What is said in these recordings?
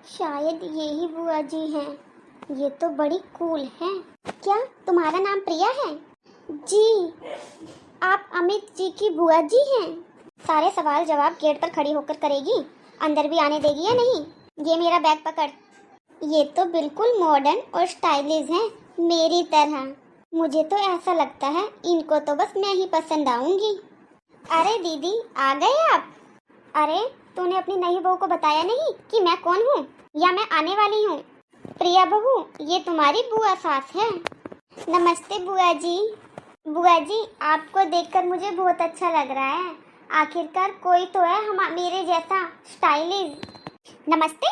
शायद यही बुआ जी हैं। ये तो बड़ी कूल हैं। क्या तुम्हारा नाम प्रिया है? जी, आप अमित जी की बुआ जी हैं? सारे सवाल जवाब गेट पर खड़ी होकर करेगी, अंदर भी आने देगी या नहीं? ये मेरा बैग पकड़। ये तो बिल्कुल मॉडर्न और स्टाइलिश हैं, मेरी तरह। मुझे तो ऐसा लगता है इनको तो बस मैं ही पसंद आऊंगी। अरे दीदी, आ गए आप? अरे तूने अपनी नई बहू को बताया नहीं कि मैं कौन हूँ या मैं आने वाली हूँ? प्रिया बहू, ये तुम्हारी बुआ सास है। नमस्ते बुआ जी। बुआ जी, आपको देखकर मुझे बहुत अच्छा लग रहा है। आखिरकार कोई तो है हम मेरे जैसा स्टाइलिश। नमस्ते?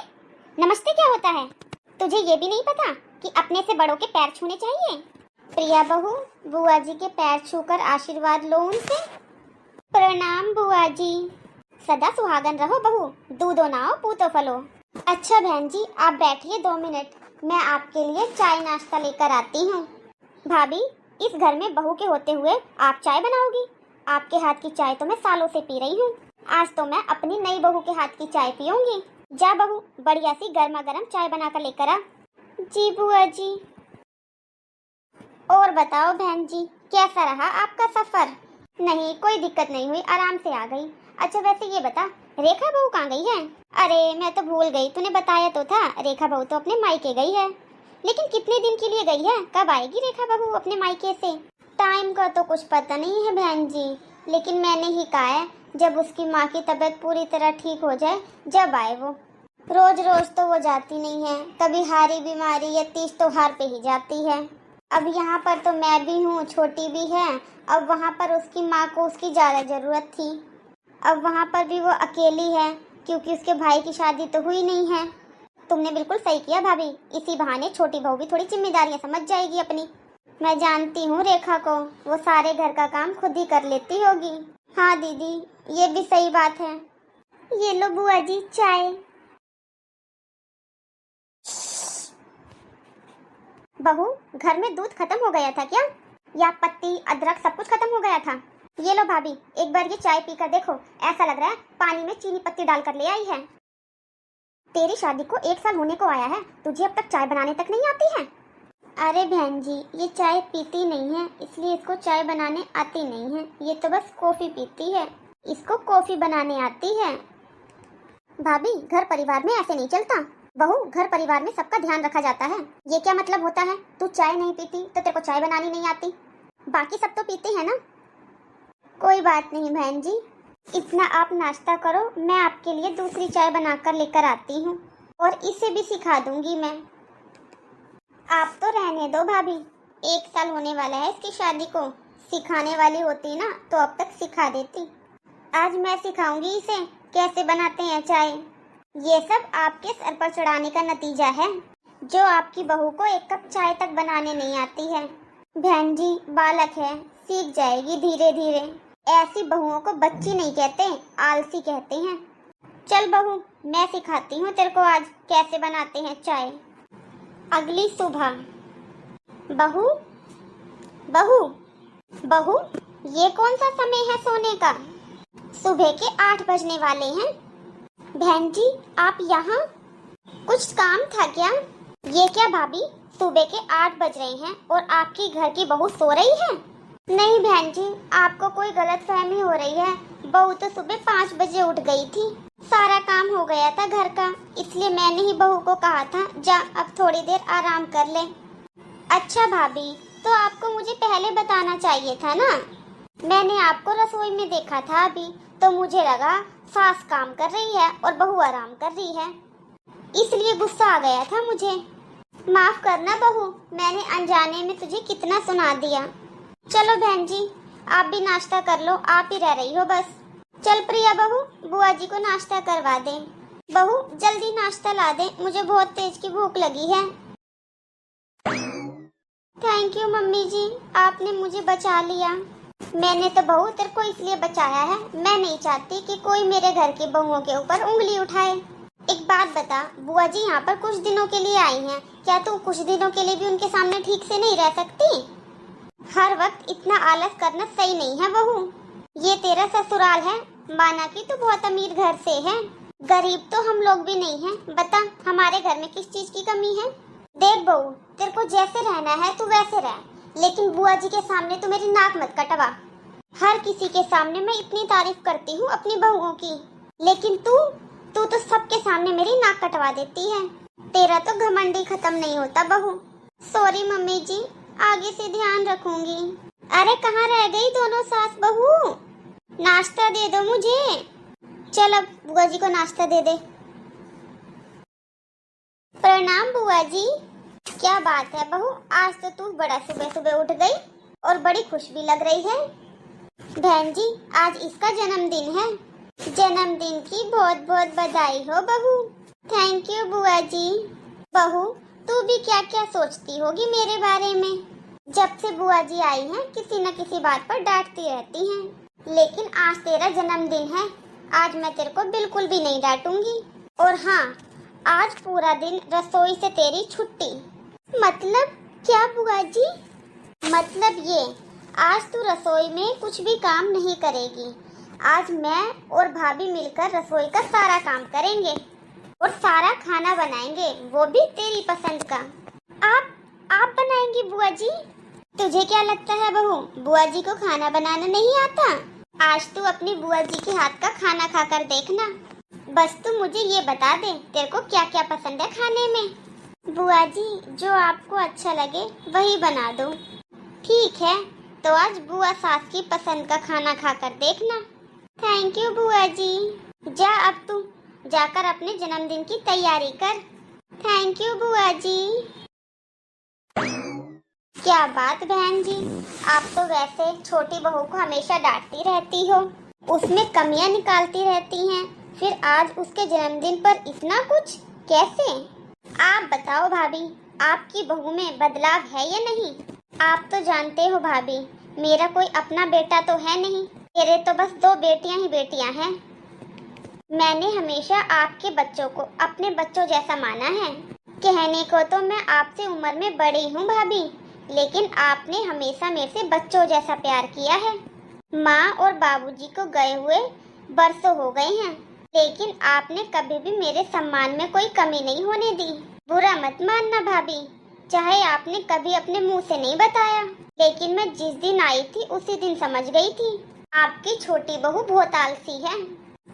नमस्ते क्या होता है? तुझे ये भी नहीं पता कि अपने से बड़ों के पैर छूने चाहिए? प्रिया बहू, बुआ जी के पैर छूकर आशीर्वाद लो उनसे। प्रणाम बुआ जी। सदा सुहागन रहो बहू, दूधो नाओ पूतो फलो। अच्छा बहन जी, आप बैठिए 2 मिनट, मैं आपके लिए चाय नाश्ता लेकर आती हूँ। भाभी, इस घर में बहू के होते हुए आप चाय बनाओगी? आपके हाथ की चाय तो मैं सालों से पी रही हूँ। आज तो मैं अपनी नई बहू के हाथ की चाय पीऊंगी। जा बहू, बढ़िया सी गर्मा गर्म चाय बनाकर लेकर आ। जी बुआ जी। और बताओ बहन जी, कैसा रहा आपका सफर? नहीं, कोई दिक्कत नहीं हुई, आराम से आ गई। अच्छा वैसे ये बता, रेखा बहू कहाँ गई है? अरे मैं तो भूल गई, तूने बताया तो था। रेखा बहू तो अपने मायके गई है, लेकिन कितने दिन के लिए गई है? कब आएगी रेखा बहू अपने मायके से? टाइम का तो कुछ पता नहीं है बहन जी, लेकिन मैंने ही कहा है जब उसकी माँ की तबीयत पूरी तरह ठीक हो जाए जब आए वो। रोज रोज तो वो जाती नहीं है, कभी हारी बीमारी या तीज त्योहार पे ही जाती है। अब यहाँ पर तो मैं भी हूँ, छोटी भी है। अब वहाँ पर उसकी माँ को उसकी ज़्यादा ज़रूरत थी। अब वहाँ पर भी वो अकेली है, क्योंकि उसके भाई की शादी तो हुई नहीं है। तुमने बिल्कुल सही किया भाभी, इसी बहाने छोटी बहू भी थोड़ी जिम्मेदारियाँ समझ जाएगी अपनी। मैं जानती हूँ रेखा को, वो सारे घर का काम खुद ही कर लेती होगी। हाँ दीदी, ये भी सही बात है। ये लो बुआ जी चाय। बहू, घर में दूध खत्म हो गया था क्या? या पत्ती अदरक सब कुछ खत्म हो गया था? ये लो भाभी, एक बार ये चाय पीकर देखो, ऐसा लग रहा है पानी में चीनी पत्ती डालकर ले आई है। तेरी शादी को 1 साल होने को आया है, तुझे अब तक चाय बनाने तक नहीं आती है? अरे बहन जी, ये चाय पीती नहीं है, इसलिए इसको चाय बनाने आती नहीं है। ये तो बस कॉफी पीती है, इसको कॉफी बनाने आती है। भाभी, घर परिवार में ऐसे नहीं चलता। बहू, घर परिवार में सबका ध्यान रखा जाता है। ये क्या मतलब होता है? तू चाय नहीं पीती तो तेरे को चाय बनानी नहीं आती? बाकी सब तो पीते हैं ना। कोई बात नहीं बहन जी, इतना आप नाश्ता करो, मैं आपके लिए दूसरी चाय बनाकर लेकर आती हूँ और इसे भी सिखा दूंगी मैं। आप तो रहने दो भाभी, 1 साल होने वाला है इसकी शादी को। सिखाने वाली होती ना तो अब तक सिखा देती। आज मैं सिखाऊंगी इसे कैसे बनाते हैं चाय। ये सब आपके सर पर चढ़ाने का नतीजा है, जो आपकी बहू को 1 कप चाय तक बनाने नहीं आती है। बहन जी, बालक है, सीख जाएगी धीरे धीरे। ऐसी बहुओं को बच्ची नहीं कहते, आलसी कहते हैं। चल बहू, मैं सिखाती हूँ तेरे को आज कैसे बनाते हैं चाय। अगली सुबह। बहू, बहू, बहू, ये कौन सा समय है सोने का? सुबह के 8 बजने वाले हैं। बहन जी, आप यहाँ? कुछ काम था क्या? ये क्या भाभी, सुबह के 8 बज रहे हैं और आपकी घर की बहू सो रही है? नहीं बहन जी, आपको कोई गलतफहमी हो रही है। बहू तो सुबह 5 बजे उठ गई थी, सारा काम हो गया था घर का, इसलिए मैंने ही बहू को कहा था जा अब थोड़ी देर आराम कर ले। अच्छा भाभी, तो आपको मुझे पहले बताना चाहिए था ना। मैंने आपको रसोई में देखा था अभी, तो मुझे लगा सास काम कर रही है और बहू आराम कर रही है, इसलिए गुस्सा आ गया था मुझे। माफ करना बहू, मैंने अनजाने में तुझे कितना सुना दिया। चलो बहन जी, आप भी नाश्ता कर लो, आप ही रह रही हो बस। चल प्रिया बहू, बुआ जी को नाश्ता करवा दे। बहू जल्दी नाश्ता ला दे, मुझे बहुत तेज की भूख लगी है। थैंक यू मम्मी जी, आपने मुझे बचा लिया। मैंने तो बहू तेरे को इसलिए बचाया है, मैं नहीं चाहती कि कोई मेरे घर की बहुओं के ऊपर उंगली उठाए। एक बात बता, बुआ जी यहाँ पर कुछ दिनों के लिए आई हैं, क्या तू कुछ दिनों के लिए भी उनके सामने ठीक से नहीं रह सकती? हर वक्त इतना आलस करना सही नहीं है बहू। ये तेरा ससुराल है, माना कि तू बहुत अमीर घर से है, गरीब तो हम लोग भी नहीं हैं। बता हमारे घर में किस चीज की कमी है? देख बहू, तेरे को जैसे रहना है तू वैसे रह, लेकिन बुआ जी के सामने तू मेरी नाक मत कटवा। हर किसी के सामने मैं इतनी तारीफ करती हूँ अपनी बहुओं की, लेकिन तू तो सबके सामने मेरी नाक कटवा देती है। तेरा तो घमंड ही खत्म नहीं होता बहू। सॉरी मम्मी जी, आगे से ध्यान रखूंगी। अरे कहाँ रह गई दोनों सास बहू? नाश्ता दे दो मुझे। चल अब बुआ जी को नाश्ता दे दे। प्रणाम बुआ जी। क्या बात है बहू, आज तो तू बड़ा सुबह सुबह उठ गई और बड़ी खुश भी लग रही है। बहन जी, आज इसका जन्मदिन है। जन्मदिन की बहुत बहुत बधाई हो बहू। थैंक यू बुआ जी। बहू, तू भी क्या क्या सोचती होगी मेरे बारे में। जब से बुआ जी आई हैं किसी न किसी बात पर डांटती रहती हैं, लेकिन आज तेरा जन्मदिन है, आज मैं तेरे को बिल्कुल भी नहीं डांटूंगी। और हाँ, आज पूरा दिन रसोई से तेरी छुट्टी। मतलब क्या बुआ जी? मतलब ये, आज तू रसोई में कुछ भी काम नहीं करेगी। आज मैं और भाभी मिलकर रसोई का सारा काम करेंगे और सारा खाना बनाएंगे, वो भी तेरी पसंद का। आप बनाएंगी बुआ जी? तुझे क्या लगता है बहू, बुआ जी को खाना बनाना नहीं आता? आज तू अपनी बुआ जी के हाथ का खाना खाकर देखना। बस तू मुझे ये बता दे, तेरे को क्या क्या पसंद है खाने में। बुआ जी, जो आपको अच्छा लगे वही बना दो। ठीक है, तो आज बुआ सास की पसंद का खाना खाकर देखना। थैंक यू बुआ जी। जा अब तू जाकर अपने जन्मदिन की तैयारी कर। थैंक यू बुआ जी। क्या बात बहन जी, आप तो वैसे छोटी बहू को हमेशा डांटती रहती हो, उसमें कमियां निकालती रहती हैं, फिर आज उसके जन्मदिन पर इतना कुछ कैसे? आप बताओ भाभी, आपकी बहू में बदलाव है या नहीं? आप तो जानते हो भाभी, मेरा कोई अपना बेटा तो है नहीं, मेरे तो बस 2 बेटियां ही बेटियां हैं। मैंने हमेशा आपके बच्चों को अपने बच्चों जैसा माना है। कहने को तो मैं आपसे उम्र में बड़ी हूँ भाभी, लेकिन आपने हमेशा मेरे से बच्चों जैसा प्यार किया है। माँ और बाबूजी को गए हुए बरसों हो गए हैं, लेकिन आपने कभी भी मेरे सम्मान में कोई कमी नहीं होने दी। बुरा मत मानना भाभी, चाहे आपने कभी अपने मुंह से नहीं बताया, लेकिन मैं जिस दिन आई थी उसी दिन समझ गई थी। आपकी छोटी बहू बहुत आलसी है,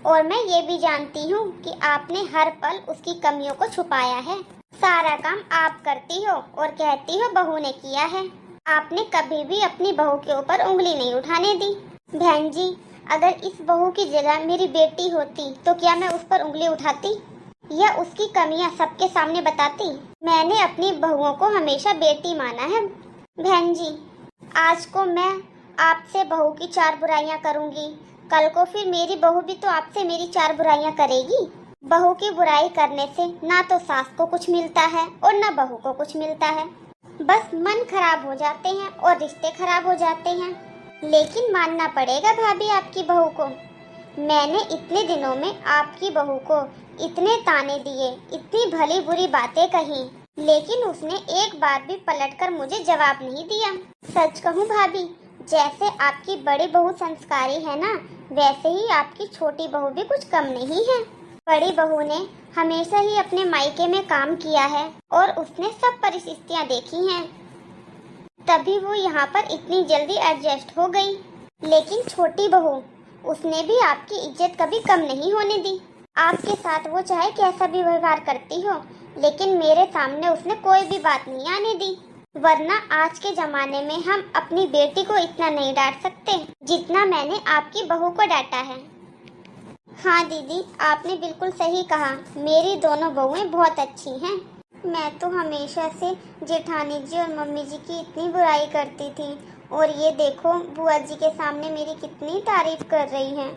और मैं ये भी जानती हूँ कि आपने हर पल उसकी कमियों को छुपाया है। सारा काम आप करती हो और कहती हो बहू ने किया है। आपने कभी भी अपनी बहू के ऊपर उंगली नहीं उठाने दी। बहन जी, अगर इस बहू की जगह मेरी बेटी होती तो क्या मैं उस पर उंगली उठाती या उसकी कमियां सबके सामने बताती? मैंने अपनी बहुओं को हमेशा बेटी माना है। बहन जी, आज को मैं आपसे बहू की 4 बुराइयां करूंगी, कल को फिर मेरी बहू भी तो आपसे मेरी 4 बुराइयां करेगी। बहू की बुराई करने से ना तो सास को कुछ मिलता है और ना बहू को कुछ मिलता है, बस मन खराब हो जाते हैं और रिश्ते खराब हो जाते हैं। लेकिन मानना पड़ेगा भाभी आपकी बहू को, मैंने इतने दिनों में आपकी बहू को इतने ताने दिए, इतनी भली बुरी बातें कही, लेकिन उसने एक बार भी पलटकर मुझे जवाब नहीं दिया। सच कहूँ भाभी, जैसे आपकी बड़ी बहू संस्कारी है ना, वैसे ही आपकी छोटी बहू भी कुछ कम नहीं है। बड़ी बहू ने हमेशा ही अपने मायके में काम किया है और उसने सब परिस्थितियाँ देखी हैं, तभी वो यहाँ पर इतनी जल्दी एडजस्ट हो गई। लेकिन छोटी बहू, उसने भी आपकी इज्जत कभी कम नहीं होने दी। आपके साथ वो चाहे कैसा भी व्यवहार करती हो, लेकिन मेरे सामने उसने कोई भी बात नहीं आने दी। वरना आज के जमाने में हम अपनी बेटी को इतना नहीं डांट सकते जितना मैंने आपकी बहू को डांटा है। हाँ दीदी, आपने बिल्कुल सही कहा, मेरी दोनों बहुएं बहुत अच्छी हैं। मैं तो हमेशा से जेठानी जी और मम्मी जी की इतनी बुराई करती थी, और ये देखो बुआ जी के सामने मेरी कितनी तारीफ कर रही हैं।